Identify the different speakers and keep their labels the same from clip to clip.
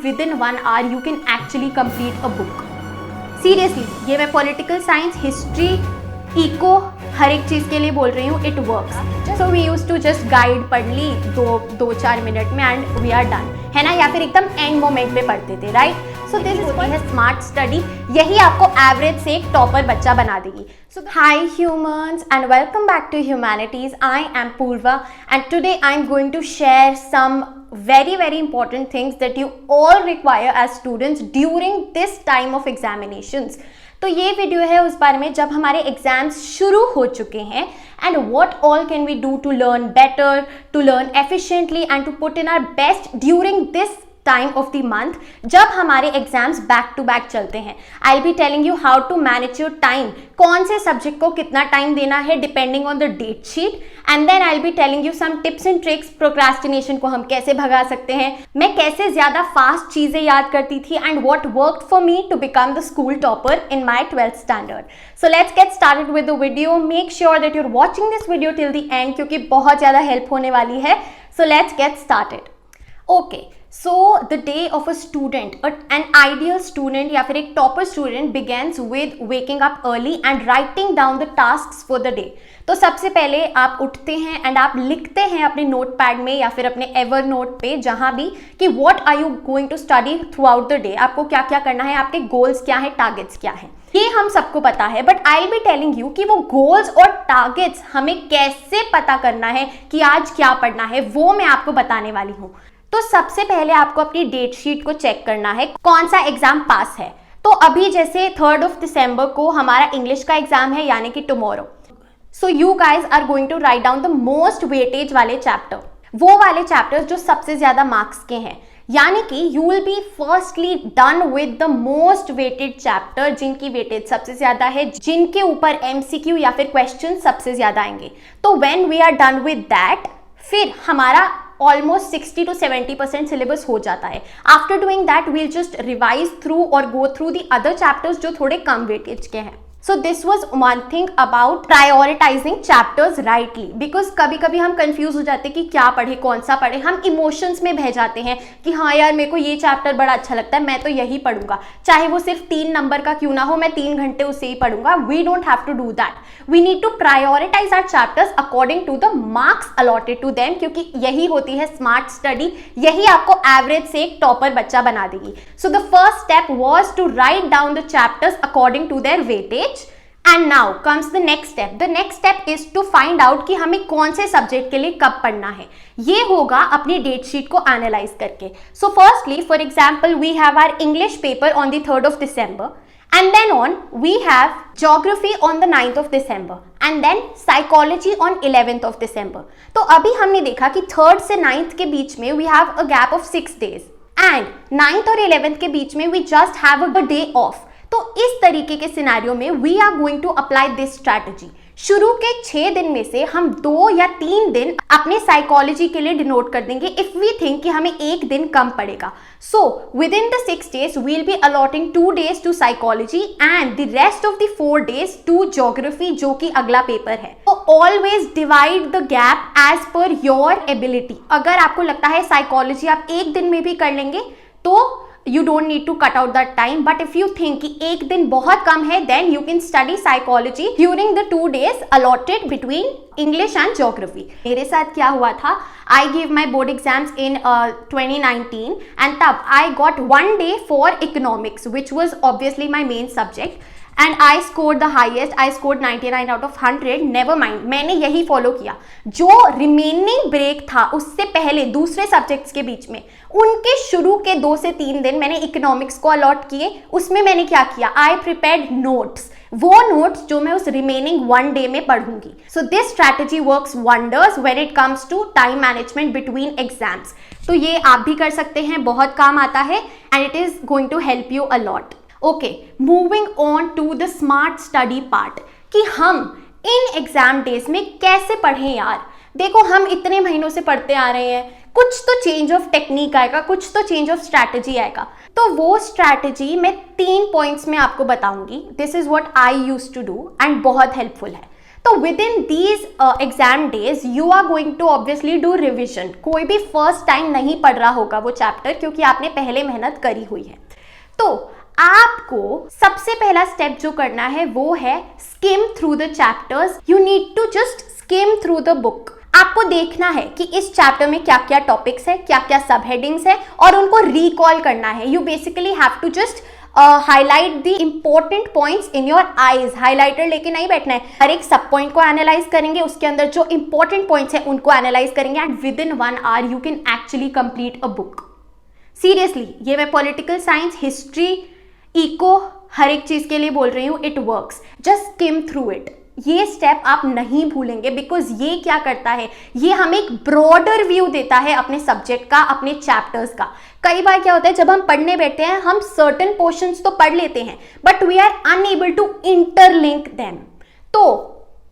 Speaker 1: and within 1 hour you can actually complete a book. Seriously, ये मैं political science, history, eco, हर एक चीज़ के लिए बोल रही हूँ. It works. So we use to just guide पढ़ ली 2-4 मिनट में एंड वी आर डन, है ना. या फिर एकदम एंड मोमेंट पे पढ़ते थे, राइट. सो दिस होती है स्मार्ट स्टडी. यही आपको एवरेज से एक टॉपर बच्चा बना देगी. So hi humans and welcome back to Humanities. I am Purva and today I am going to share some very important things that you all require as students during this time of examinations. तो ये video है उस बारे में जब हमारे exams शुरू हो चुके हैं and what all can we do to learn better, to learn efficiently and to put in our best during this time of the month जब हमारे एग्जाम्स बैक टू बैक चलते हैं. I will be telling you how to manage your time, कौन से subject को कितना time देना है depending on the date sheet. And then I will be telling you some tips and tricks, procrastination को हम कैसे भगा सकते हैं, मैं कैसे ज्यादा फास्ट चीजें याद करती थी and what worked for me to become the school topper in my 12th standard. So let's get started with the video. Make sure that you are watching this video till the end क्योंकि बहुत ज्यादा help होने वाली है. So let's get started. Okay, so the day of a student, an ideal student या फिर एक topper student begins with waking up early and writing down the tasks for the day. तो सबसे पहले आप उठते हैं एंड आप लिखते हैं अपने नोट पैड में या फिर अपने एवर नोट पे जहां भी कि what are you going to study throughout the day. आपको क्या क्या करना है, आपके गोल्स क्या है, टारगेट्स क्या है, ये हम सबको पता है. But I will be telling you कि वो गोल्स और टारगेट्स हमें कैसे पता करना है कि आज क्या पढ़ना है, वो मैं आपको बताने वाली हूँ. तो सबसे पहले आपको अपनी डेट शीट को चेक करना है कौन सा एग्जाम पास है. तो अभी जैसे 3rd of December को हमारा इंग्लिश का एग्जाम है यानी कि tomorrow. So you guys are going to write down the most weightage वाले चैप्टर, वो वाले चैप्टर्स जो सबसे ज्यादा मार्क्स के हैं. यानी कि you will be firstly done with the most weighted chapter जिनकी वेटेज सबसे ज्यादा है, जिनके ऊपर MCQ या फिर क्वेश्चन सबसे ज्यादा आएंगे. तो when we are done with that फिर हमारा ऑलमोस्ट 60 to 70% सिलेबस हो जाता है. After doing that we'll just revise through और go through the other chapters जो थोड़े कम वेटेज के हैं. So this was one thing about prioritising chapters rightly, because कभी कभी हम कंफ्यूज हो जाते हैं कि क्या पढ़े, कौन सा पढ़े. हम इमोशंस में बह जाते हैं कि हाँ यार मेरे को ये चैप्टर बड़ा अच्छा लगता है, मैं तो यही पढ़ूंगा, चाहे वो सिर्फ 3 नंबर का क्यों ना हो, मैं 3 घंटे उसे ही पढ़ूंगा. We don't have to do that. We need to prioritise our chapters according to the marks allotted to them, क्योंकि यही होती है स्मार्ट स्टडी, यही आपको एवरेज से एक टॉपर बच्चा बना देगी. So the first step was to write down the chapters according to their weightage. And now comes the next step. The next step is to find out कि हमें कौन से सब्जेक्ट के लिए कब पढ़ना है. ये होगा अपनी डेट शीट को एनालाइज करके. So firstly, for example, we have our English paper on the 3rd of December, and then on we have geography on the 9th of December, and then psychology on 11th of December. तो अभी हमने देखा कि 3rd से 9th के बीच में we have a gap of 6 days, and 9th और 11th के बीच में we just have a day off. तो इस तरीके के सिनेरियो में we are going to apply this strategy. शुरू के 6 दिन में से हम 2 या 3 दिन अपने साइकोलॉजी के लिए डिनोट कर देंगे इफ वी थिंक कि हमें 1 दिन कम पड़ेगा. So within the 6 days we will be allotting 2 days to psychology and the rest of the 4 days to geography जो कि अगला पेपर है. तो always divide the gap as per your ability. अगर आपको लगता है साइकोलॉजी आप 1 दिन में भी कर लेंगे तो you don't need to cut out that time. But if you think कि 1 दिन बहुत कम है, then you can study psychology during the 2 days allotted between English and geography. मेरे साथ क्या हुआ था, I gave my board exams in 2019 and तब I got 1 day for economics which was obviously my main subject. And I scored the highest. I scored 99 out of 100. Never mind. मैंने यही follow किया. जो रिमेनिंग ब्रेक था उससे पहले दूसरे subjects के बीच में, उनके शुरू के 2 से 3 दिन मैंने इकोनॉमिक्स को अलॉट किए. उसमें मैंने क्या किया, आई प्रिपेयर्ड नोट्स, वो नोट्स जो मैं उस रिमेनिंग 1 डे में पढ़ूंगी. So this strategy works wonders when it comes to time management between exams. तो ये आप भी कर सकते हैं, बहुत काम आता है and it is going to help you a lot. Okay, moving on to the smart study part कि हम इन एग्जाम डेज में कैसे पढ़ें यार. देखो हम इतने महीनों से पढ़ते आ रहे हैं, कुछ तो चेंज ऑफ टेक्निक आएगा, कुछ तो चेंज ऑफ स्ट्रैटेजी आएगा. तो वो स्ट्रैटेजी मैं 3 पॉइंट्स में आपको बताऊंगी. This is what I used to do and बहुत हेल्पफुल है. तो within these exam days you are going to obviously do revision. कोई भी फर्स्ट टाइम नहीं पढ़ रहा होगा वो चैप्टर, क्योंकि आपने पहले मेहनत करी हुई है। तो आपको सबसे पहला स्टेप जो करना है वो है skim through the chapters. You need to just skim through the book. आपको देखना है कि इस चैप्टर में क्या क्या टॉपिक्स है, क्या क्या सब हेडिंग्स है, और उनको रिकॉल करना है। You basically have to just highlight the important points in your eyes. Highlighter लेके नहीं बैठना है, हर एक सब पॉइंट को एनालाइज करेंगे, उसके अंदर जो इंपॉर्टेंट पॉइंट्स है उनको एनालाइज करेंगे, and with in 1 hour you can actually complete a book. Seriously, ये मैं पॉलिटिकल साइंस, हिस्ट्री, इको, हर एक चीज के लिए बोल रही हूँ। It works, just skim through it. ये स्टेप आप नहीं भूलेंगे, बिकॉज ये क्या करता है, ये हमें एक ब्रॉडर व्यू देता है अपने सब्जेक्ट का, अपने चैप्टर्स का। कई बार क्या होता है, जब हम पढ़ने बैठते हैं हम सर्टेन पोर्शंस तो पढ़ लेते हैं, but we are unable to interlink them. तो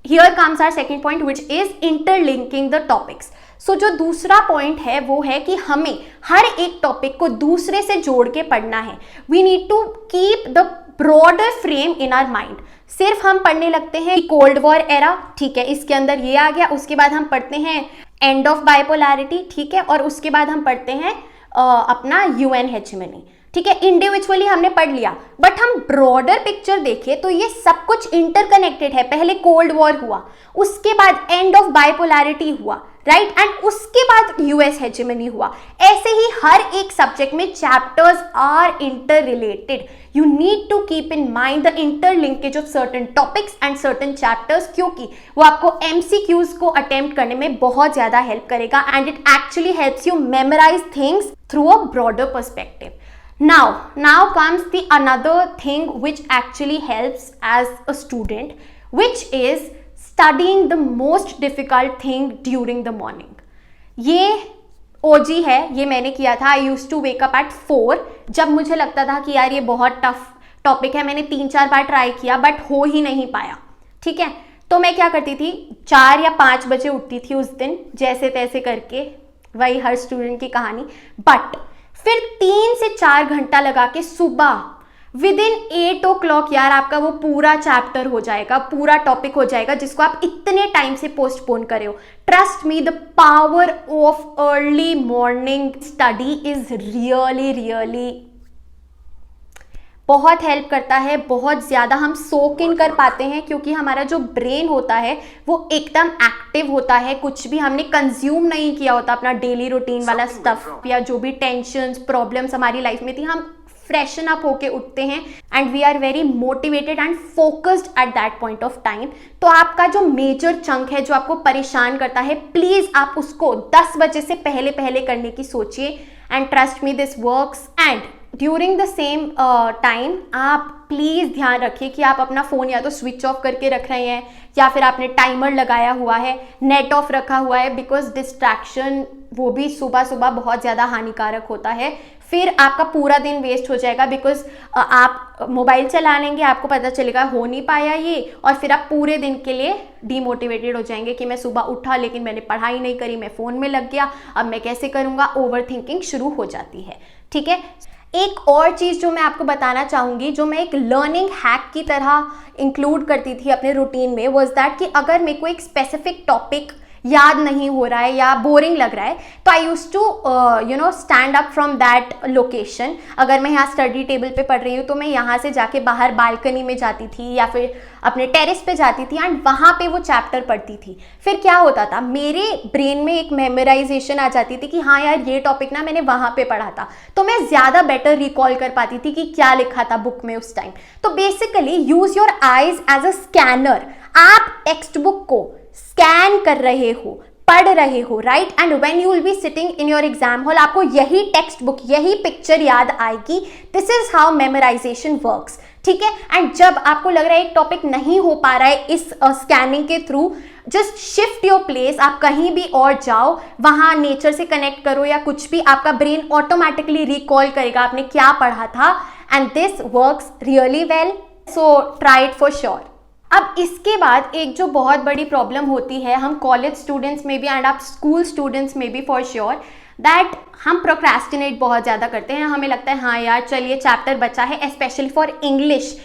Speaker 1: here comes our second point, which is interlinking the topics. So जो दूसरा पॉइंट है वो है कि हमें हर एक टॉपिक को दूसरे से जोड़ के पढ़ना है। We need to keep the broader frame in our mind. सिर्फ हम पढ़ने लगते हैं कोल्ड वॉर एरा, ठीक है, इसके अंदर ये आ गया, उसके बाद हम पढ़ते हैं एंड ऑफ बाइपोलैरिटी, ठीक है, और उसके बाद हम पढ़ते हैं अपना यूएन हेजेमनी, ठीक है। इंडिविजुअली हमने पढ़ लिया, बट हम ब्रॉडर पिक्चर देखें तो ये सब कुछ इंटरकनेक्टेड है। पहले कोल्ड वॉर हुआ, उसके बाद एंड ऑफ बाइपोलैरिटी हुआ, राइट, एंड उसके बाद यूएस हेजेमनी हुआ। ऐसे ही हर एक सब्जेक्ट में chapters are interrelated. You need to keep in mind the interlinkage of certain topics and certain chapters, क्योंकि वो आपको एमसीक्यूज को अटेम्प्ट करने में बहुत ज्यादा हेल्प करेगा, and it actually helps you memorise things through a broader perspective. Now comes the another thing which actually helps as a student, which is studying the most difficult thing during the morning. ये OG है, ये मैंने किया था. I used to wake up at 4 जब मुझे लगता था कि यार ये बहुत टफ टॉपिक है. मैंने 3-4 बार ट्राई किया बट हो ही नहीं पाया, ठीक है. तो मैं क्या करती थी, 4 या 5 बजे उठती थी उस दिन, जैसे तैसे करके, वही हर स्टूडेंट की कहानी. बट फिर 3 से 4 घंटा लगा के सुबह विद इन 8 o'clock यार आपका वो पूरा चैप्टर हो जाएगा, पूरा टॉपिक हो जाएगा जिसको आप इतने टाइम से पोस्टपोन करे हो. Trust me, the power of early morning study is really बहुत हेल्प करता है. बहुत ज़्यादा हम सोक इन कर पाते हैं, क्योंकि हमारा जो ब्रेन होता है वो एकदम एक्टिव होता है. कुछ भी हमने कंज्यूम नहीं किया होता अपना डेली रूटीन वाला स्टफ, या जो भी टेंशन्स प्रॉब्लम्स हमारी लाइफ में थी, हम फ्रेशन अप होके उठते हैं and we are very motivated and focused at that point of time. तो आपका जो मेजर चंक है जो आपको परेशान करता है, प्लीज़ आप उसको 10 बजे से पहले करने की सोचिए. And trust me, this works. And during the same time आप प्लीज़ ध्यान रखिए कि आप अपना फ़ोन या तो स्विच ऑफ करके रख रहे हैं, या फिर आपने टाइमर लगाया हुआ है, नेट ऑफ रखा हुआ है, बिकॉज डिस्ट्रैक्शन वो भी सुबह बहुत ज़्यादा हानिकारक होता है. फिर आपका पूरा दिन वेस्ट हो जाएगा, बिकॉज आप मोबाइल चला लेंगे, आपको पता चलेगा हो नहीं पाया ये, और फिर आप पूरे दिन के लिए डीमोटिवेटेड हो जाएंगे कि मैं सुबह उठा लेकिन मैंने पढ़ाई नहीं करी, मैं फ़ोन में लग गया, अब मैं कैसे करूँगा. ओवर थिंकिंग शुरू हो जाती है, ठीक है. एक और चीज़ जो मैं आपको बताना चाहूँगी, जो मैं एक लर्निंग हैक की तरह इंक्लूड करती थी अपने रूटीन में, वाज दैट कि अगर मेरे को एक स्पेसिफिक टॉपिक याद नहीं हो रहा है या बोरिंग लग रहा है, तो I use to stand up from that location. अगर मैं यहाँ स्टडी टेबल पे पढ़ रही हूँ तो मैं यहाँ से जाके बाहर बालकनी में जाती थी या फिर अपने टेरेस पे जाती थी एंड वहाँ पे वो चैप्टर पढ़ती थी. फिर क्या होता था, मेरे ब्रेन में एक मेमोराइजेशन आ जाती थी कि हाँ यार ये टॉपिक ना मैंने वहाँ पे पढ़ा था, तो मैं ज़्यादा बेटर रिकॉल कर पाती थी कि क्या लिखा था बुक में उस टाइम. तो basically use your eyes as a scanner. आप टेक्स्ट बुक को स्कैन कर रहे हो, पढ़ रहे हो, right. And when you will be sitting in your exam hall, आपको यही टेक्स्ट बुक, यही पिक्चर याद आएगी. This is how memorisation works, ठीक है. एंड जब आपको लग रहा है एक टॉपिक नहीं हो पा रहा है इस स्कैनिंग के through, just shift your place. आप कहीं भी और जाओ, वहाँ नेचर से कनेक्ट करो या कुछ भी, आपका ब्रेन ऑटोमेटिकली रिकॉल करेगा आपने क्या पढ़ा था. And this works really well, so try it for sure. अब इसके बाद एक जो बहुत बड़ी प्रॉब्लम होती है, हम कॉलेज स्टूडेंट्स में भी एंड आप स्कूल स्टूडेंट्स में भी फॉर श्योर, दैट हम प्रोक्रेस्टिनेट बहुत ज़्यादा करते हैं. हमें लगता है हाँ यार चलिए चैप्टर बचा है, स्पेशली फॉर इंग्लिश.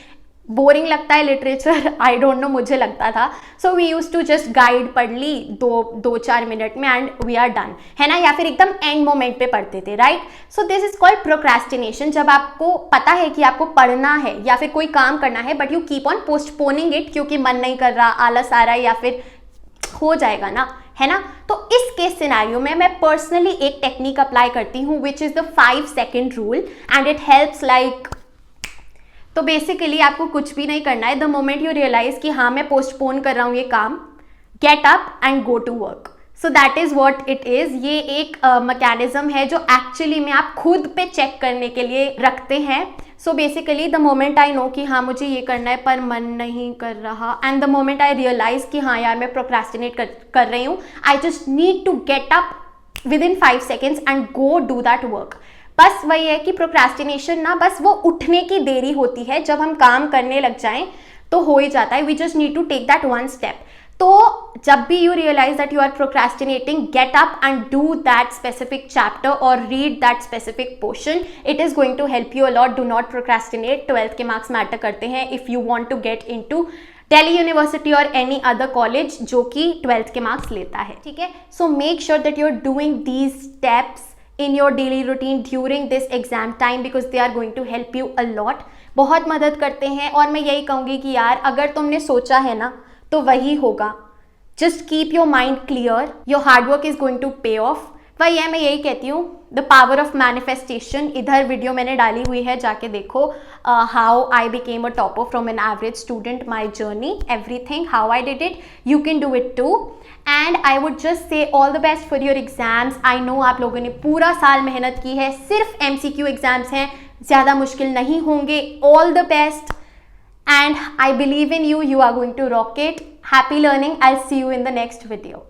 Speaker 1: बोरिंग लगता है लिटरेचर, आई डोंट नो, मुझे लगता था. So we use to just guide पढ़ ली 2-4 मिनट में एंड वी आर डन, है ना, या फिर एकदम एंड मोमेंट पे पढ़ते थे, right. So this is called procrastination. जब आपको पता है कि आपको पढ़ना है या फिर कोई काम करना है but you keep on postponing it क्योंकि मन नहीं कर रहा, आलस आ रहा है या फिर हो जाएगा ना, है ना. तो इस केस सिनेरियो में मैं पर्सनली एक टेक्निक अप्लाई करती हूँ which is the 5 second rule and it helps like. तो बेसिकली आपको कुछ भी नहीं करना है. द मोमेंट यू रियलाइज कि हाँ मैं पोस्टपोन कर रहा हूँ ये काम, get up and go to work. So that is what it is. ये एक मैकेनिज्म है जो एक्चुअली में आप खुद पे चेक करने के लिए रखते हैं. So basically the moment I know कि हाँ मुझे ये करना है पर मन नहीं कर रहा, and the moment I realise कि हाँ यार मैं प्रोक्रेस्टिनेट कर रही हूँ, I just need to get up within 5 seconds and go do that work. बस वही है कि प्रोक्रेस्टिनेशन ना बस वो उठने की देरी होती है, जब हम काम करने लग जाएं तो हो ही जाता है. We just need to take that one step. तो जब भी you realise that you are procrastinating, get up and do that specific chapter और read that specific portion. It is going to help you a lot. Do not procrastinate. 12th के marks matter करते हैं if you want to get into Delhi University और any other college जो कि 12th के marks लेता है, ठीक है. सो make sure that you are doing these steps in your daily routine during this exam time because they are going to help you a lot. बहुत मदद करते हैं. और मैं यही कहूँगी कि यार अगर तुमने सोचा है ना तो वही होगा. just keep your mind clear, your hard work is going to pay off. वही है, मैं यही कहती हूँ. द पावर ऑफ मैनिफेस्टेशन, इधर वीडियो मैंने डाली हुई है, जाके देखो. How I became a topper from an average student, my journey, everything, how I did it. You can do it too. And I would just say all the best for your exams. I know आप लोगों ने पूरा साल मेहनत की है. सिर्फ MCQ exams हैं, ज़्यादा मुश्किल नहीं होंगे. All the best and I believe in you. You are going to rock it. Happy learning. I'll see you in the next video.